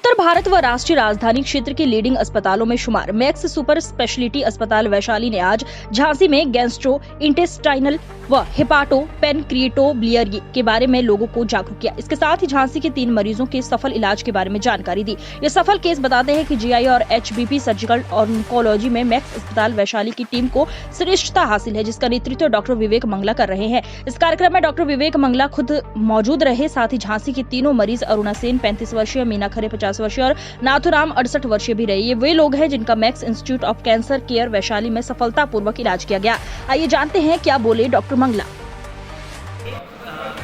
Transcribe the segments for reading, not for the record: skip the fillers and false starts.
उत्तर भारत व राष्ट्रीय राजधानी क्षेत्र के लीडिंग अस्पतालों में शुमार मैक्स सुपर स्पेशलिटी अस्पताल वैशाली ने आज झांसी में गैस्ट्रो इंटेस्टाइनल व हेपाटो पेनक्रिएटोबिलियर के बारे में लोगों को जागरूक किया। इसके साथ ही झांसी के 3 मरीजों के सफल इलाज के बारे में जानकारी दी। ये सफल केस बताते हैं कि जीआई और एचबीपी सर्जिकल ऑन्कोलॉजी में मैक्स अस्पताल वैशाली की टीम को श्रेष्ठता हासिल है, जिसका नेतृत्व डॉक्टर विवेक मंगला कर रहे हैं। इस कार्यक्रम में डॉक्टर विवेक मंगला खुद मौजूद रहे। साथ ही झांसी के तीनों मरीज अरुणा सेन 35 वर्षीय, मीना खरे 50 वर्षीय और नाथुराम 68 वर्षीय भी रहे। ये वे लोग हैं जिनका max institute of cancer care Vaishali में सफलतापूर्वक इलाज किया गया। आइए जानते हैं क्या बोले डॉक्टर मंगला।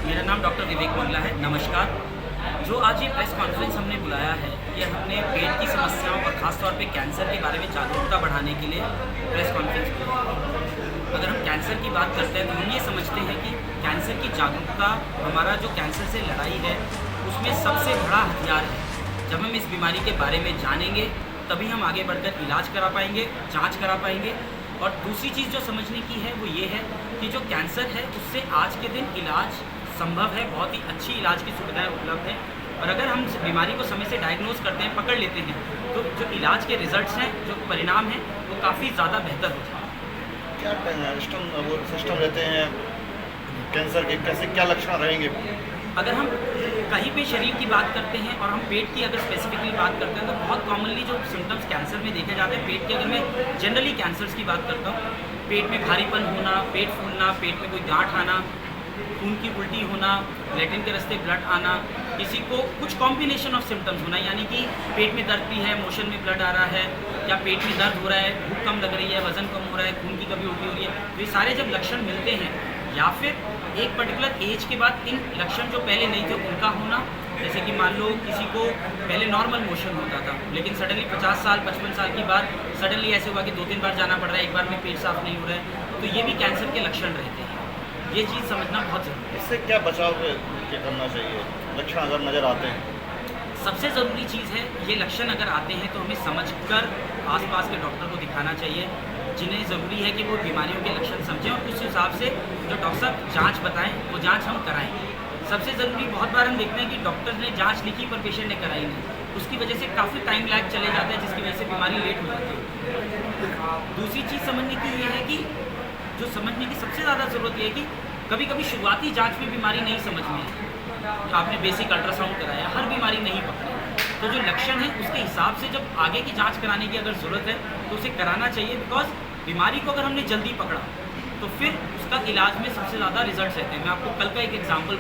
मेरा नाम डॉक्टर विवेक मंगला है। नमस्कार। जो आज ये प्रेस कॉन्फ्रेंस हमने बुलाया है, ये हमने पेट की समस्याओं और खासतौर पे कैंसर के बारे में जागरूकता बढ़ाने के लिए प्रेस कॉन्फ्रेंस बुलाया है। अगर हम कैंसर की बात करते हैं तो हम ये समझते हैं कि कैंसर की जागरूकता हमारा जो कैंसर से लड़ाई है उसमें सबसे बड़ा हथियार है। जब हम इस बीमारी के बारे में जानेंगे तभी हम आगे बढ़कर इलाज करा पाएंगे, जांच करा पाएंगे। और दूसरी चीज़ जो समझने की है वो ये है कि जो कैंसर है उससे आज के दिन इलाज संभव है, बहुत ही अच्छी इलाज की सुविधाएं उपलब्ध हैं। और अगर हम बीमारी को समय से डायग्नोज करते हैं, पकड़ लेते हैं, तो जो इलाज के रिजल्ट्स हैं, जो परिणाम हैं, वो काफ़ी ज़्यादा बेहतर होते हैं। क्या सिस्टम रहते हैं कैंसर के, कैसे क्या लक्षण रहेंगे? अगर हम कहीं पे शरीर की बात करते हैं और हम पेट की अगर स्पेसिफिकली बात करते हैं तो बहुत कॉमनली जो सिम्टम्स कैंसर में देखे जाते हैं, पेट के अगर मैं जनरली कैंसर्स की बात करता हूँ, पेट में भारीपन होना, पेट फूलना, पेट में कोई गांठ आना, खून की उल्टी होना, लैट्रिन के रास्ते ब्लड आना, किसी को कुछ कॉम्बिनेशन ऑफ सिम्टम्स होना, यानी कि पेट में दर्द भी है, मोशन में ब्लड आ रहा है, या पेट में दर्द हो रहा है, भूख कम लग रही है, वजन कम हो रहा है, खून की कभी उल्टी हो रही है, तो ये सारे जब लक्षण मिलते हैं, या फिर एक पर्टिकुलर एज के बाद इन लक्षण जो पहले नहीं थे उनका होना, जैसे कि मान लो किसी को पहले नॉर्मल मोशन होता था लेकिन सडनली 50 साल 55 साल के बाद सडनली ऐसे हुआ कि 2-3 बार जाना पड़ रहा है, एक बार में पेट साफ नहीं हो रहा है, तो ये भी कैंसर के लक्षण रहते हैं। ये चीज़ समझना बहुत ज़रूरी है। इससे क्या बचाव करना चाहिए लक्षण अगर नज़र आते हैं? सबसे ज़रूरी चीज़ है, ये लक्षण अगर आते हैं तो हमें समझकर आसपास के डॉक्टर को दिखाना चाहिए, जिन्हें ज़रूरी है कि वो बीमारियों के लक्षण समझें और उस हिसाब से जो डॉक्टर साहब जाँच बताएं वो जाँच हम कराएं। सबसे ज़रूरी, बहुत बार हम देखते हैं कि डॉक्टर ने जाँच लिखी पर पेशेंट ने कराई नहीं, उसकी वजह से काफ़ी टाइम लैग चले जाता है, जिसकी वजह से बीमारी लेट हो जाती है। दूसरी चीज़ समझने की ये है कि जो समझने की सबसे ज़्यादा ज़रूरत ये है कि कभी कभी शुरुआती जाँच में बीमारी नहीं समझ में आई, आपने बेसिक अल्ट्रासाउंड कराया, हर बीमारी नहीं पकड़ी, तो जो लक्षण है उसके हिसाब से जब आगे की जांच कराने की अगर ज़रूरत है तो उसे कराना चाहिए। बिकॉज बीमारी को अगर हमने जल्दी पकड़ा तो फिर उसका इलाज में सबसे ज़्यादा रिजल्ट रहते हैं। मैं आपको कल का एक एग्जांपल